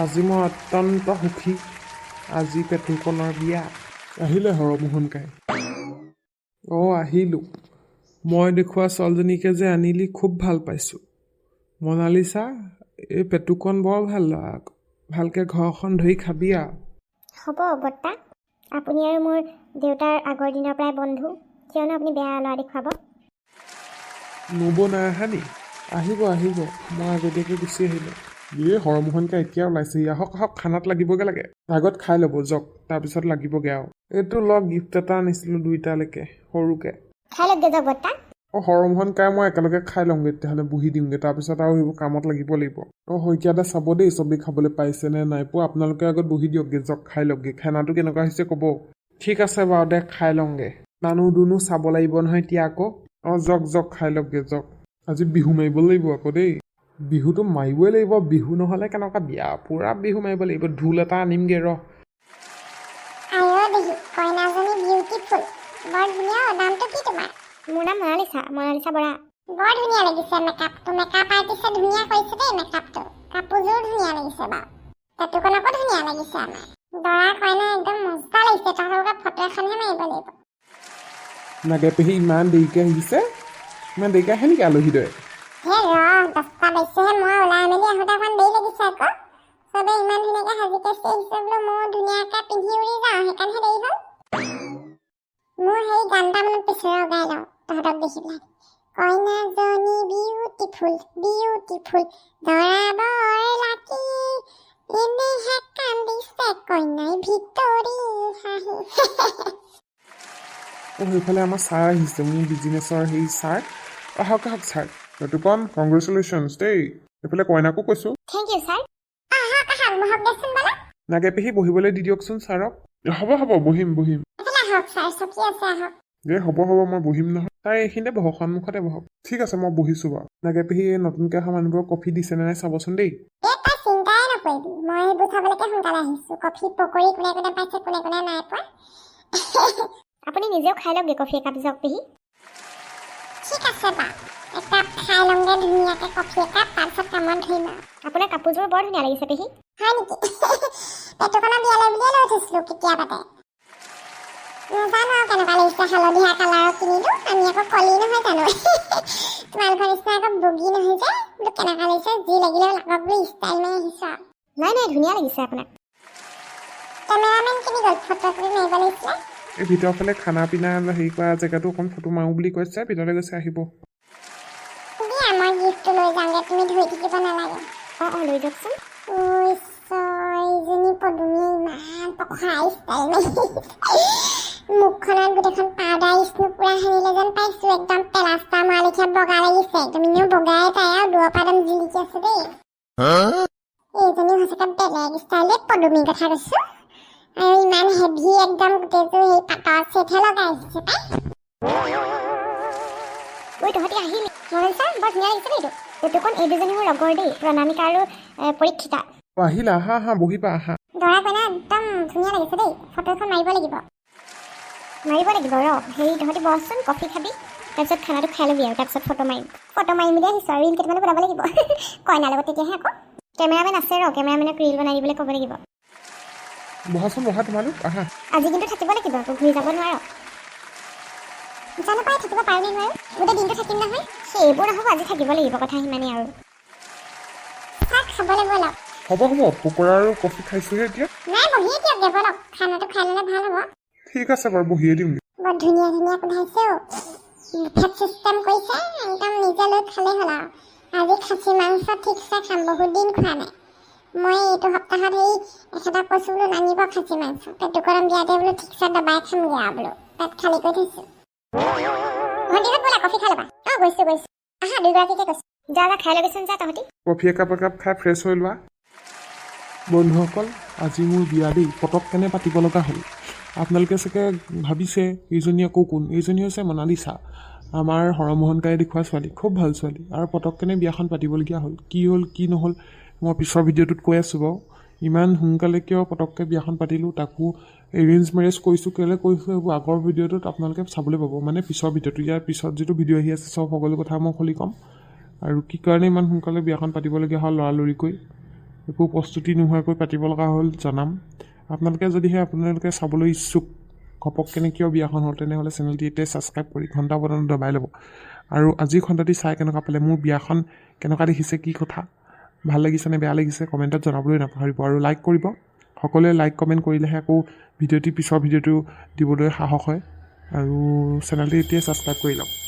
আজি মই অত্যন্ত সুখী। আজি পেটুকনৰ বিয়া। আহিলে হৰমোহন কাই। আহিলোঁ। মই দেখুওৱা ছোৱালীজনীকে যে আনিলি খুব ভাল পাইছোঁ। মনালিছা, এই পেটুকন বৰ ভাল ল'ৰা। ভালকৈ ঘৰখন ধৰি খাবি আৰু। হ'ব বৰ্তা, আপুনি আৰু মোৰ দেউতাৰ আগৰ দিনৰ পৰাই বন্ধু, কিয়নো আপুনি বেয়া ল'ৰা দেখুৱাব। নবৌ নাই অহা নি? আহিব আহিব, মই আগতীয়াকৈ গুচি আহিলোঁ। হৰমোহনকে এতিয়া ওলাইছে। আহক আহক, খানাত লাগিবগৈ লাগে। আগত খাই ল'ব যাওক, তাৰপিছত লাগিবগৈ আৰু। এইটো লগ গিফ্ট এটা আনিছিলোঁ দুইটালৈকে, সৰুকৈ। খাই লওকগৈ যাওক বৰ্তা। হৰমোহন কাই মই একেলগে খাই লওঁগৈ, তেতিয়াহ'লে বহি দিওঁগৈ, তাৰপিছত আৰু সেইবোৰ কামত লাগিব লাগিব। শইকীয়াদা চাব দেই, চবেই খাবলৈ পাইছে নে নাই পোৱা। আপোনালোকে আগত বহি দিয়কগৈ, যাওক খাই লওকগৈ। খানাটো কেনেকুৱা হৈছে ক'ব। ঠিক আছে বাৰু দে, খাই লওঁগৈ। নানু দুনু চাব লাগিব নহয় এতিয়া আকৌ। যাওক যাওক, খাই লওকগৈ যাওক। আজি বিহু মাৰিব লাগিব আকৌ দেই। বিহুটো মাৰিবই লাগিব, বিহু নহ'লে কেনেকুৱা বিয়া। পূৰা বিহু মাৰিব লাগিব। ঢোল এটা আনিমগৈ ৰ। কইনাজনী বিউটিফুল, বৰ ধুনীয়া। নামটো কি তোমাৰ? মোৰ নাম মনালিছা, মনালিছা বৰা। বৰ ধুনীয়া লাগিছে মেকআপটো। মেকআপ আৰ্টিষ্টে ধুনীয়া কৰিছে দেই মেকআপটো। কাপোৰযোৰ ধুনীয়া লাগিছে বাৰু। পেটুকনকো ধুনীয়া লাগিছে আমাৰ। দৰা কইনা একদম মজা লাগিছে। তহঁতলোকে ফটো এখনহে মাৰিব লাগিব। নাগে পেহী ইমান দেৰিকৈ আহিছে? ইমান দেৰিকৈ আহে নেকি আলহীদ্বৰে? 10টা বাজিছেহে। মই ওলাই মেলি আহোঁতে অকণ দেৰি লাগিছে আকৌ। চবে ইমান ধুনীয়াকৈ সাজি কাচি আহিছে বোলো, মই ধুনীয়াকৈ পিন্ধি উৰি যাওঁ, সেইকাৰণেহে দেৰি হ'ল। মোৰ সেই গান এটা মনত পিছৰে গাই লওঁ তহঁতক দেখি পেলাই। কইনাজনী বিউটিফুল বিউটিফুল, দৰা বৰ লাকি, এনেহে কান্দিছে কইনাই ভিতৰি হাঁহি। সেইফালে আমাৰ ছাৰ আহিছে, মোৰ বিজনেছৰ সেই ছাৰ। আহক আহক ছাৰ। পেটুকন, কংগ্ৰেচুলেশ্যনছ দেই। এইফালে কইনাকো কৈছোঁ। Thank you sir. আহক আহক, বহক দেচোন বোলে। নাগে পেহী বহিবলৈ দি দিয়কচোন ছাৰক। হ'ব হ'ব, বহিম বহিম। আহক ছাৰ, চকী আছে আহক। হ'ব হ'ব, মই বহিম নহয়। তাই এইখিনিতে বহক, সন্মুখতে বহক। ঠিক আছে, মই বহিছোঁ বাৰু। নাগে পেহী এই নতুনকৈ অহা মানুহবোৰক কফি দিছেনে নাই চাবচোন দেই। তই চিন্তাই নকৰিবি, মই সেইবোৰ চাবলৈকে সোনকালে আহিছোঁ। কফি পকৰি কোনে কোনে পাইছে, কোনে কোনে নাই পোৱা। আপুনি নিজেও খাই লওকগৈ কফি একাপ, যাওক পেহী। ঠিক আছে বাৰু, একাপ খাই লওঁগৈ ধুনীয়াকৈ কফি একাপ, তাৰপিছত কামত ধৰিম আৰু। আপোনাৰ কাপোৰযোৰ বৰ ধুনীয়া লাগিছে পেহী। হয় নেকি? পেটুকনৰ বিয়ালৈ বুলিয়ে লৈ থৈছিলোঁ কেতিয়াবাতে। নাজানো আৰু কেনেকুৱা লাগিছে, হালধীয়া কালাৰৰ কিনিলোঁ। আমি আকৌ কলি নহয় জানো। তোমালোকৰ নিচিনা আকৌ বগী নহয় যে। বোলো কেনেকুৱা লাগিছে, যি লাগিলে লাগক বুলি ষ্টাইল মাৰি আহিছোঁ আৰু। নাই ধুনীয়া লাগিছে আপোনাক। কেমেৰামেন কিনি গ'ল, ফটো মাৰিব লাগিছিলে। এই ভিতৰৰ ফালে খানা পিনা হেৰি কৰা জেগাটো অকণ ফটো মাৰোঁ বুলি কৈছে, ভিতৰলৈ গৈছে, আহিব। দিয়া, মই গিফ্টটো লৈ যাওঁগৈ, তুমি ধৰি থাকিব নালাগে। লৈ যাওকচোন। ইজনী পদুমীয়ে ইমান পখৰা ষ্টাইল মাৰি মুখখনত গোটেইখন পাউডাৰ স্নো পুৰা সানিলে যেন পাইছোঁ। একদম পেলাষ্টাৰ মৰা লেখীয়া বগা লাগিছে। একদম এনেও বগাই তাই আৰু দূৰৰ পৰা একদম জিলিকি আছে দেই। এইজনী সঁচাকৈ বেলেগ ষ্টাইল দেই, পদুমীৰ কথা কৈছোঁ। আৰু ইমান হেভি একদম গোটেইযোৰ সেই পাটৰ ছেটহে লগাই আহিছে পাই। তহঁতি আহিলি মনালিছা, বৰ ধুনীয়া লাগিছে দেই এইটো। পেটুকন, এই দুজনী মোৰ লগৰ দেই, প্ৰণামিকা আৰু পৰীক্ষিতা। আহিলা, আহা বহিবা, আহা। দৰা কইনা একদম ধুনীয়া লাগিছে দেই। ফটো এখন মাৰিব লাগিব ৰ। তহঁতি বহচোন, কফি খাবি, তাৰপিছত খানাটো খাই ল'বি আৰু তাৰপিছত ফটো মাৰিম বুলি আহিছোঁ আৰু। ৰিল কেইটামানো বনাব লাগিব কইনাৰ লগত, তেতিয়াহে আকৌ। কেমেৰামেন আছে ৰ, কেমেৰামেনক ৰিল বনাই দিবলৈ ক'ব লাগিব। বহাচোন, বহা তোমালোক, আহা। আজি কিন্তু থাকিব লাগিব আকৌ, ঘূৰি যাব নোৱাৰ। জানো পাই থাকিব পাৰোঁ নে নোৱাৰোঁ। গোটেই দিনটো থাকিম নহয়। সেইবোৰ নহ'ব, আজি থাকিব লাগিব, কথা সিমানেই আৰু। চাহ খাবলৈ ব'লক। হ'ব হ'ব, পকৰা আৰু কফি খাইছোঁহে এতিয়া। নাই, বহিয়ে দিয়ক ব'লক, খানাটো খাই ল'লে ভাল হ'ব। ঠিক আছে বাৰু, বহিয়ে দিম। বৰ ধুনীয়া ধুনীয়া কোঠাইছে অ'। বুফেট চিষ্টেম কৰিছে, একদম নিজে লৈ খালেই হ'ল আৰু। আজি খাচী মাংস ঠিকছে খাম, বহুত দিন খোৱা নাই। মই এইটো সপ্তাহত এখেতক কৈছোঁ বোলো নানিব খাচী মাংস। পেটুকনৰ বিয়াতে বোলো ঠিকছে দবাই খামগৈ আৰু বোলো, পেট খালী কৰি থৈছোঁ। ভণ্টিহঁত ব'লা, কফি খাই ল'বা। গৈছোঁ। আহা, দুইগৰাকীকে কৈছোঁ। যা খাই ল'বিচোন, যা তহঁতি। কফি একাপ খাই ফ্ৰেছ হৈ লোৱা। বন্ধুসকল, আজি মোৰ বিয়া দেই, পটককেনে পাতিব লগা হ'ল। আপোনালোকে চাগে ভাবিছে এইজনী আকৌ কোন। এইজনী হৈছে মনালিছা, আমাৰ হৰমোহন কাই দেখুওৱা ছোৱালী। খুব ভাল ছোৱালী, আৰু পটককেনে বিয়াখন পাতিবলগীয়া হ'ল। কি হ'ল কি নহ'ল মই পিছৰ ভিডিঅ'টোত কৈ আছোঁ বাৰু। ইমান সোনকালে কিয় পটককৈ বিয়াখন পাতিলোঁ, তাকো এৰেঞ্জ মেৰেজ কৰিছোঁ, কেলৈ কৰিছোঁ, সেইবোৰ আগৰ ভিডিঅ'টোত আপোনালোকে চাবলৈ পাব, মানে পিছৰ ভিডিঅ'টো। ইয়াৰ পিছত যিটো ভিডিঅ' আহি আছে, চব সকলো কথা মই খুলি ক'ম। আৰু কি কাৰণে ইমান সোনকালে বিয়াখন পাতিবলগীয়া হ'ল লৰালৰিকৈ। একো প্ৰস্তুতি নোহোৱাকৈ পাতিব লগা হ'ল জনাম। আপোনালোকে চাবলৈ ইচ্ছুক ঘপককেনে কিয় বিয়াখন হ'ল, তেনেহ'লে চেনেলটি এতিয়া ছাবস্ক্ৰাইব কৰি ঘণ্টা বটনটো দবাই ল'ব। আৰু আজিৰ খণ্ডটি চাই কেনেকুৱা পালে, মোৰ বিয়াখন কেনেকুৱা দেখিছে, কি কথা, ভাল লাগিছে নে বেয়া লাগিছে কমেণ্টত জনাবলৈ নাপাহৰিব। আৰু লাইক কৰিব, সকলোৱে লাইক কমেণ্ট কৰিলেহে আকৌ পিছৰ ভিডিঅ'টো দিবলৈ সাহস হয়। আৰু চেনেলটি এতিয়া ছাবস্ক্ৰাইব কৰি লওক।